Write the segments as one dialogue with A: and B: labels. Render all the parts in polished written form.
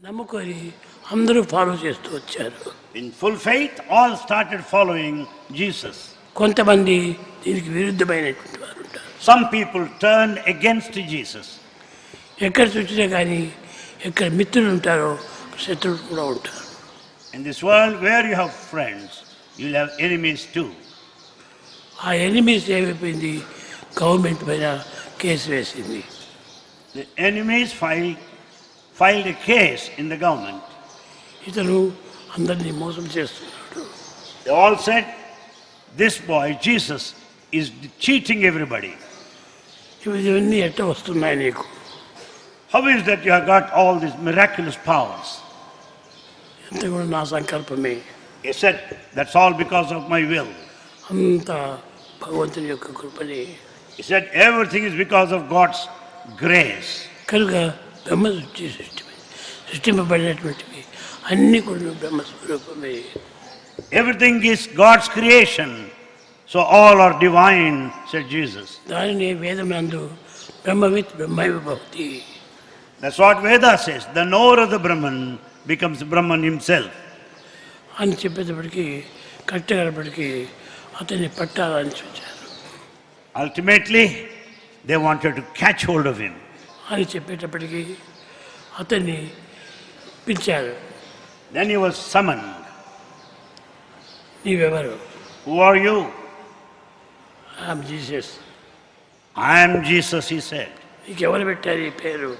A: నమ్ముకొని అందరూ ఫాలో చేస్తూ వచ్చారు.
B: In full faith, all started following Jesus.
A: కొంతమంది దీనికి విరుద్ధమైనటువంటి వారు ఉంటారు.
B: Some people turned against Jesus.
A: ఎక్కడ చూసినా కానీ ఎక్కడ మిత్రులు ఉంటారో శత్రువులు కూడా ఉంటారు.
B: In this world where you have friends, you will have enemies too.
A: ఆ ఎనిమీస్ ఏమైపోయింది, గవర్నమెంట్ పైన కేసు వేసింది.
B: The enemies filed a case in the government.
A: ఇతను అందరినీ మోసం చేస్తున్నాడు.
B: They all said, this boy Jesus is cheating everybody.
A: ఇవన్నీ ఎట్ట వస్తున్నాయి నీకు?
B: How is that you have got all these miraculous powers?
A: ఎంత కూడా నా సంకల్పమే.
B: He said, that's all because of my will.
A: అంత భగవంతుని యొక్క కృపనే.
B: He said, everything is because of God's grace.
A: కనుక బ్రహ్మ సృష్టింపబడినటువంటివి అన్నీ కూడా బ్రహ్మస్వరూపమే.
B: Everything is God's creation, so all are divine, said Jesus.
A: దానిని వేదమందు బ్రహ్మవిత్ బ్రహ్మైవ భవతి.
B: That's what Veda says. The knower of the Brahman becomes Brahman himself.
A: అని చెప్పేటప్పటికీ కట్టగలప్పటికీ అతన్ని పట్టాలని చూచారు.
B: Ultimately, they wanted to catch hold of him.
A: అని చెప్పేటప్పటికీ అతన్ని పిలిచారు.
B: Then he was summoned.
A: నీవెవరు?
B: Who are you?
A: I am Jesus.
B: I am Jesus, he said.
A: నీకెవరు పెట్టారు ఈ పేరు?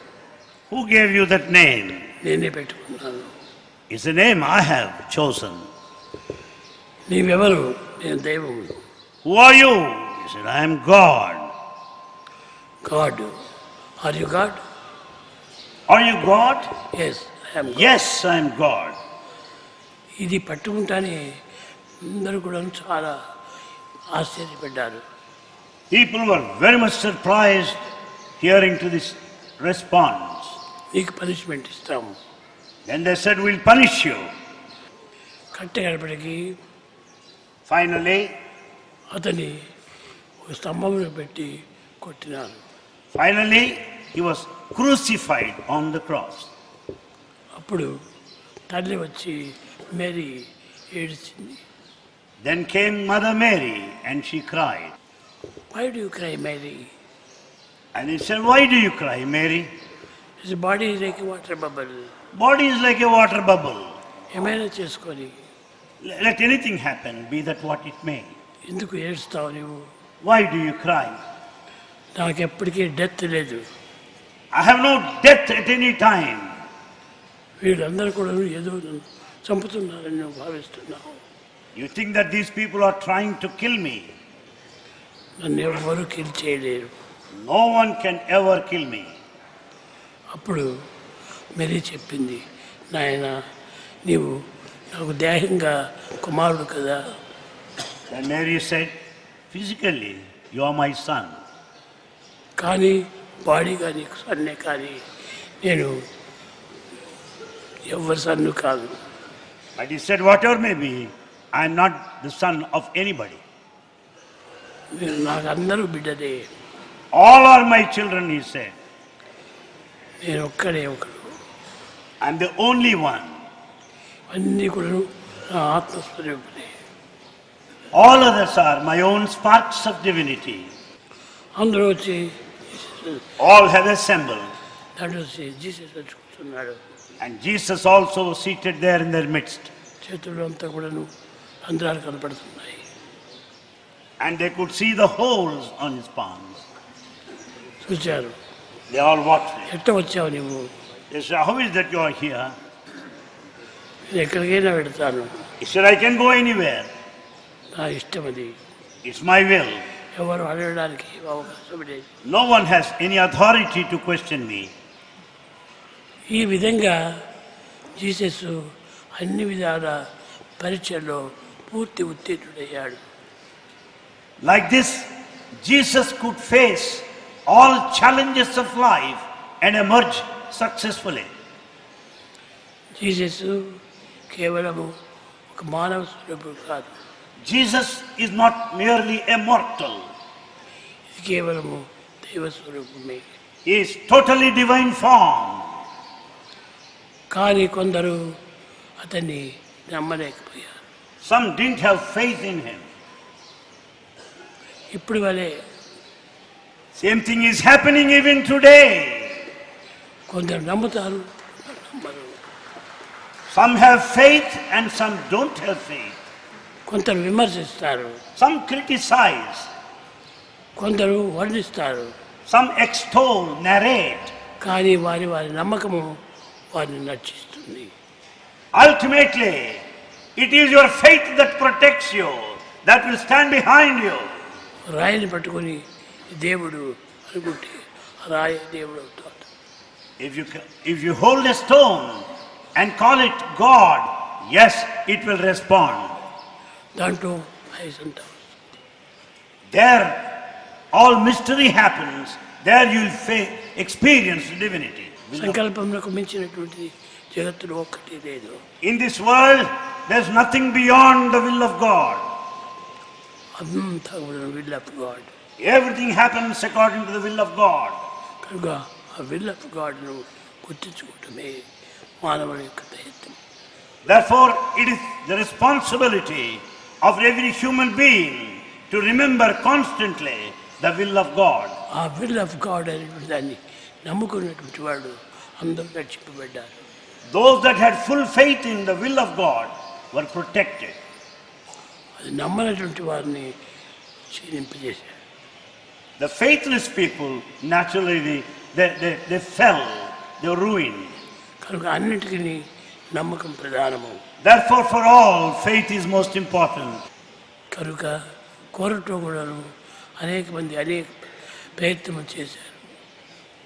B: Who gave you that name?
A: నేనే పెట్టుకున్నాను.
B: It's a name I have chosen.
A: నీవెవరు? నేను దైవమును.
B: Who are you? He said, I am God.
A: God. Are you God?
B: Are you God?
A: Yes, I am God.
B: Yes, I am God.
A: ఇది పట్టుకుంటానే అందరూ కూడా చాలా ఆశ్చర్యపడ్డారు.
B: People were very much surprised hearing to this response.
A: నీకు punishment ఇస్తాము.
B: Then they said, we'll punish you.
A: కట్టగడపడికి
B: Finally,
A: అతన్ని ఒక స్తంభంలో పెట్టి కొట్టినారు.
B: Finally, he was crucified on the cross.
A: అప్పుడు తల్లి వచ్చి మేరీ ఏడ్చింది.
B: Then came Mother Mary and she cried.
A: Why do you cry, Mary?
B: And he said, why do you cry, Mary?
A: His body is like a water bubble.
B: Body is like a water bubble.
A: ఏమైనా చేసుకొని
B: Let anything happen, be that what it may.
A: ఎందుకు ఏడుస్తావు నువ్వు?
B: Why do you cry?
A: నాకు ఎప్పటికీ death లేదు.
B: I have no death at any time.
A: వీళ్ళందరూ కూడా ఏదో చంపుతున్నారని నువ్వు భావిస్తున్నావు.
B: You think that these people are trying to kill me?
A: నన్ను ఎవరు కిల్ చేయలేరు.
B: No one can ever kill me.
A: అప్పుడు మేరీ చెప్పింది, నాయన నీవు నాకు దేహంగా కుమారుడు కదా.
B: Then Mary said, physically, you are my son.
A: కానీ బాడీగా నీకు సన్నే, కానీ నేను ఎవరి సన్ను కాదు.
B: But he said, whatever may be, I am not the son of anybody.
A: మీరు నాకు అందరూ బిడ్డలే.
B: All are my children, he said.
A: నేను ఒక్కడే ఒకడు.
B: I am the only one.
A: అన్నీ కూడా నా ఆత్మస్వరూపులే.
B: All others are my own sparks of divinity.
A: అందరూ వచ్చి
B: All have assembled.
A: దాంట్లో వచ్చి జీసస్ వచ్చి కూర్చున్నాడు.
B: And Jesus also seated there in their midst.
A: చేతులు అంతా కూడా రంధ్రాలు కనపడుతున్నాయి.
B: And they could see the holes on his palms.
A: చూచారు.
B: They all watched him.
A: ఎట్ట వచ్చావు నువ్వు?
B: They said, how is that you are here?
A: నేను ఎక్కడికైనా పెడతాను.
B: He said, I can go anywhere.
A: నా ఇష్టం అది.
B: It's my will.
A: ఎవరు అడగడానికి అవకాశం లేదు.
B: No one has any authority to question me.
A: ఈ విధంగా జీసస్ అన్ని విధాల పరీక్షల్లో పూర్తి ఉత్తీర్ణుడయ్యాడు.
B: Like this, Jesus could face all challenges of life and emerge successfully.
A: Jesus కేవలము ఒక మానవ స్వరూపుడు కాదు.
B: Jesus is not merely a mortal.
A: ఇది కేవలము దైవ స్వరూపమే.
B: He is totally divine form.
A: కానీ కొందరు అతన్ని నమ్మలేకపోయారు.
B: Some didn't have faith in him.
A: ఇప్పుడు వలె
B: Same thing is happening even today.
A: కొందరు నమ్ముతారు, కొందరు నమ్మరు.
B: Some have faith and some don't have faith.
A: కొందరు విమర్శిస్తారు,
B: Some criticize,
A: కొందరు వర్ణిస్తారు.
B: some extol, narrate.
A: కానీ వారి వారి నమ్మకము వారిని నచ్చిస్తుంది.
B: Ultimately, it is your faith that protects you, that will stand behind you.
A: రాయిని పట్టుకొని దేవుడు అనుకుంటే ఆ రాయి దేవుడు అవుతాడు.
B: If you hold a stone and call it God, yes, it will respond.
A: దాంట్లో ఐసంతా
B: There, all mystery happens. There you will experience divinity.
A: సంకల్పంలో మించినటువంటి జగత్తులో ఒక్కటి లేదు.
B: In this world, there's nothing beyond the will of God.
A: అంతా కూడా will of God.
B: Everything happens according to the will of God.
A: కనుక ఆ విల్ ఆఫ్ గాడ్ను గుర్తించుకోవటమే మానవుని యొక్క ప్రయత్నం.
B: Therefore, it is the responsibility of every human being to remember constantly the will of God.
A: ఆ will of God అనేటువంటి దాన్ని నమ్ముకున్నటువంటి వాడు అందరూ రక్షింపబడ్డారు.
B: Those that had full faith in the will of God were protected.
A: అది నమ్మనటువంటి వారిని క్షీణింపజేశారు.
B: The faithless people, naturally, they fell, they were ruined.
A: కనుక అన్నిటికీ నమ్మకం ప్రధానము.
B: Therefore, for all, faith is most important.
A: కనుక కోరటో కూడాను అనేక మంది అనేక ప్రయత్నం చేశారు.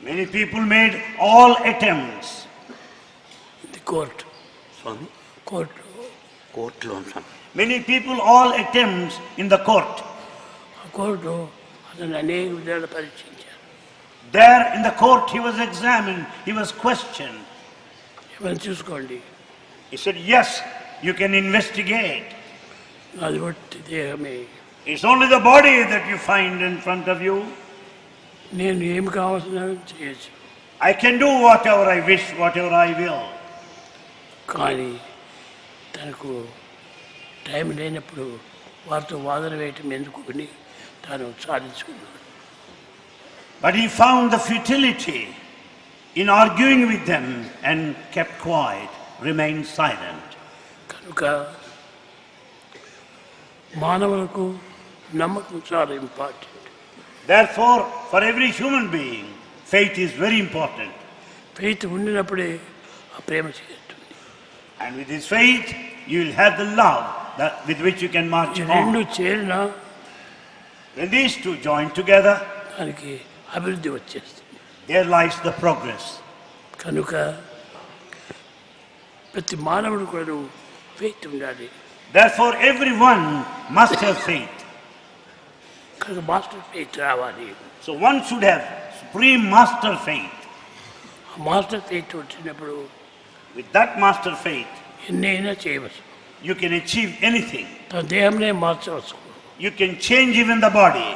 B: Many people made all attempts.
A: The court court
B: Court. Many people all attempts in the court.
A: ఆ కోర్టు అతను అనేక విధాలు పరీక్షించారు.
B: There in the court he was examined, he was questioned.
A: ఏమైనా చూసుకోండి,
B: He said, yes, you can investigate.
A: అది ఒట్టి దేహమే,
B: It's only the body that you find in front of you.
A: నేను ఏమి కావాల్సిన చేయొచ్చు,
B: I can do whatever I wish, whatever I will.
A: కానీ తనకు టైం లేనప్పుడు వారితో వాదన వేయటం ఎందుకు అని తాను సాధించుకున్నాడు.
B: But he found the futility in arguing with them and kept quiet, remained silent.
A: కనుక మానవులకు నమ్మకం చాలా important.
B: Therefore, for every human being, faith is very important.
A: Faith ఉండినప్పుడే ఆ ప్రేమ చేస్తుంది.
B: And with this faith, you will have the love with which you can march
A: ఈ రెండు
B: on.
A: చేరినా
B: When these two join together,
A: దానికి అభివృద్ధి వచ్చేస్తుంది.
B: there lies the progress.
A: కనుక ప్రతి మానవుడు కూడా ఫెయిత్ ఉండాలి.
B: Therefore, everyone must have faith.
A: కనుక మాస్టర్ ఫెయిత్ రావాలి.
B: So one should have supreme master faith.
A: ఆ మాస్టర్ ఫెయిత్ వచ్చినప్పుడు
B: With that master faith,
A: ఎన్నైనా చేయవచ్చు.
B: you can achieve anything.
A: తన దేహంనే మార్చవచ్చు.
B: You can change even the body.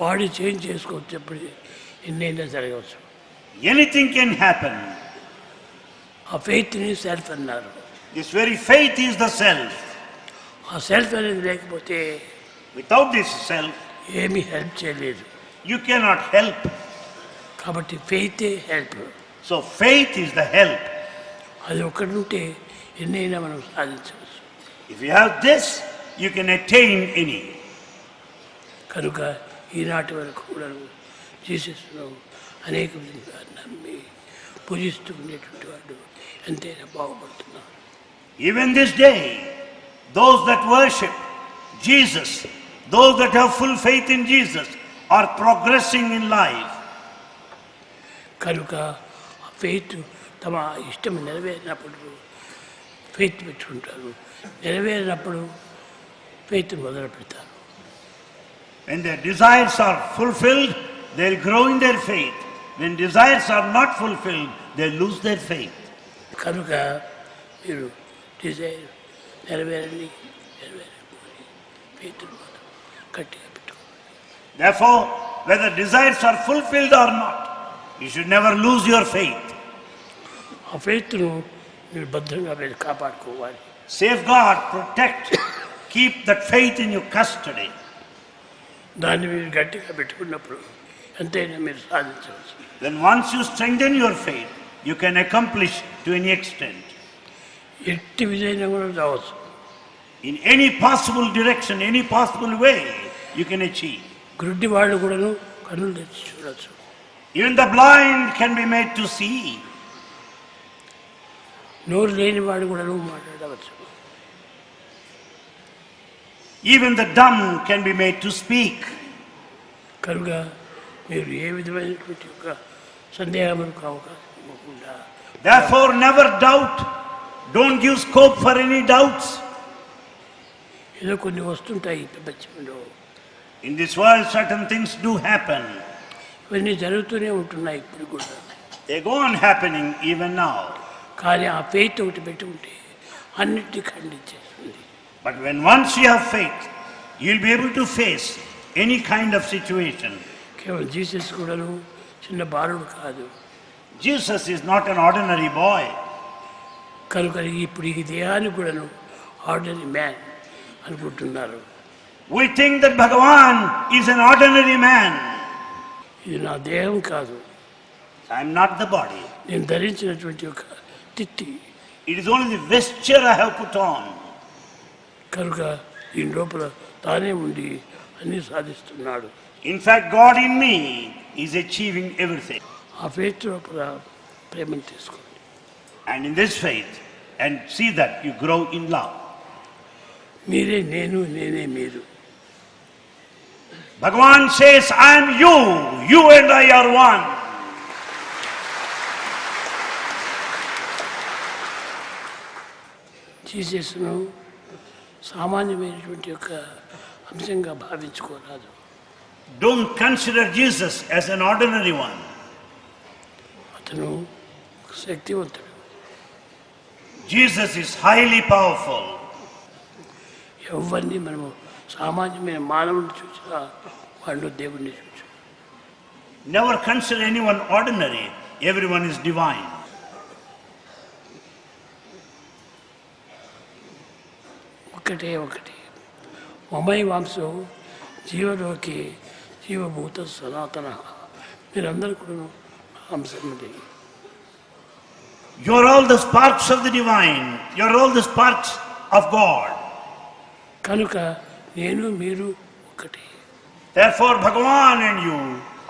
A: Body change చేసుకోవచ్చప్పుడు ఎన్నైనా జరగవచ్చు.
B: Anything can happen.
A: ఆ ఫెయిత్ని సెల్ఫ్ అన్నారు.
B: This very faith is the self.
A: ఆ సెల్ఫ్ అనేది లేకపోతే
B: Without this self,
A: ఏమీ హెల్ప్ చేయలేదు.
B: you cannot help.
A: కాబట్టి ఫెయితే help.
B: So faith is the help.
A: అది ఒక్కటి ఉంటే ఎన్నైనా మనం సాధించవచ్చు.
B: If you have this, you can attain any.
A: కనుక ఈనాటి వరకు కూడా జీసస్ను అనేక విధంగా నమ్మి పూజిస్తూ ఉండేటువంటి వాడు ఎంతైనా బాగుపడుతున్నారు.
B: Even this day, those that worship Jesus, those that have full faith in Jesus, are progressing in life.
A: కనుక ఆ ఫెయిత్ తమ ఇష్టం నెరవేరినప్పుడు ఫెయిత్ పెట్టుకుంటారు, నెరవేరినప్పుడు ఫెయిత్ మొదలు పెడతారు.
B: When their desires are fulfilled, they'll grow in their faith. When desires are not fulfilled, they'll lose their faith.
A: కనుక మీరు Dzire నెరవేరని faith గట్టిగా పెట్టుకోవాలి.
B: Therefore, whether desires are fulfilled or not, you should never lose your faith.
A: ఆ ఫెయిత్ను మీరు భద్రంగా మీరు కాపాడుకోవాలి.
B: Safeguard, protect, keep that faith in your custody.
A: దాన్ని మీరు గట్టిగా పెట్టుకున్నప్పుడు ఎంతైనా మీరు సాధించవచ్చు.
B: Then once you strengthen your faith, you can accomplish to any extent.
A: ఎట్టి విజయం కూడా రావచ్చు.
B: In any possible direction, any possible way, you can achieve.
A: గుడ్డి వాళ్ళు కూడాను కన్నులు తెచ్చి చూడవచ్చు.
B: Even the blind can be made to see.
A: నోరు లేని వాడు కూడాను మాట్లాడవచ్చు.
B: Even the dumb can be made to speak.
A: కనుక మీరు ఏ విధమైనటువంటి యొక్క సందేహములకు అవకాశం ఇవ్వకుండా,
B: Therefore, never doubt. Don't give scope for any doubts.
A: ఏదో కొన్ని వస్తుంటాయి ఈ ప్రపంచంలో.
B: In this world, certain things do happen.
A: ఇవన్నీ జరుగుతూనే ఉంటున్నాయి ఇప్పుడు కూడా.
B: They go on happening even now.
A: కానీ ఆ ఫెయిత్ ఒకటి పెట్టుకుంటే అన్నిటినీ ఖండించేస్తుంది.
B: But when once you have faith, you'll be able to face any kind of situation.
A: కేవలం జీసస్ కూడాను చిన్న బాలుడు కాదు.
B: Jesus is not an ordinary boy.
A: కనుక ఇప్పుడు ఈ దేహాన్ని కూడాను ఆర్డినరీ మ్యాన్ అనుకుంటున్నారు.
B: We think that Bhagavan is an ordinary man.
A: ఇది నా దేహం కాదు,
B: I am not the body.
A: నేను ధరించినటువంటి ఒక తిత్తి.
B: It is only the vesture I have put on.
A: కనుక దీని లోపల తానే ఉండి అన్నీ సాధిస్తున్నాడు.
B: In fact, God in me is achieving everything.
A: ఆ ఫెయిత్ లోపల ప్రేమను తీసుకోండి.
B: And in this faith, and see that you grow in love.
A: మీరే నేను, నేనే మీరు.
B: Bhagavan says, I am you, you and I are one.
A: జీసస్ను సామాన్యమైనటువంటి యొక్క అంశంగా భావించుకోరాదు.
B: Don't consider Jesus as an ordinary one.
A: అతను శక్తివంతుడు.
B: Jesus is highly powerful.
A: ఎవరిని మనము సామాన్యమైన మానవుని చూసినా వాళ్ళు దేవుణ్ణి చూచు.
B: Never consider anyone ordinary. Everyone is divine.
A: ఒకటే ఒకటి మమై వాంశో జీవలోకి జీవభూత సనాతన. మీరందరూ కూడా అంశముడి.
B: You are all the sparks of the divine. You are all the sparks of God.
A: కనుక నేను మీరు ఒకటి.
B: Therefore, Bhagavan and you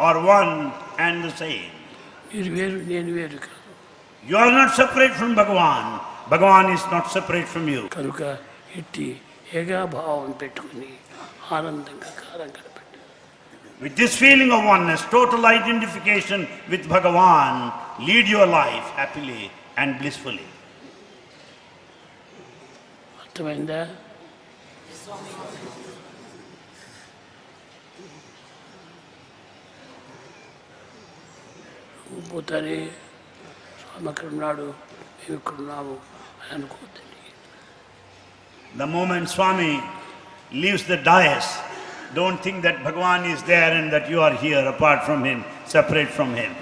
B: are one and the same.
A: మీరు వేరు, నేను వేరు కాదు.
B: You are not separate from Bhagavan. Bhagavan is not separate from you.
A: కనుక ఇట్టి ఏకాభావం పెట్టుకుని ఆనందంగా కాలం గడపండి.
B: With this feeling of oneness, total identification with Bhagavan, lead your life happily and blissfully.
A: అర్థమైందా? పోతానే స్వామి అక్కడ ఉన్నాడు, మేము ఇక్కడ ఉన్నాము అని అనుకోవద్దండి.
B: The moment Swami leaves the dais, don't think that Bhagavan is there and that you are here apart from him, separate from him.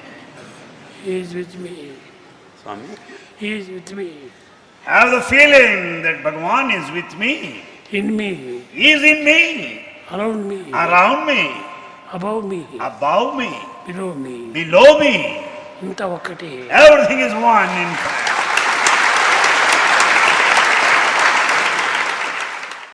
A: He is with me.
B: Swami?
A: He is with me.
B: Have the feeling that Bhagavan is with me.
A: In me.
B: He is in me.
A: Around me.
B: Around me.
A: Above me.
B: Above me.
A: Below me.
B: Below me.
A: ఇంత ఒక్కటే.
B: Everything is one in fact.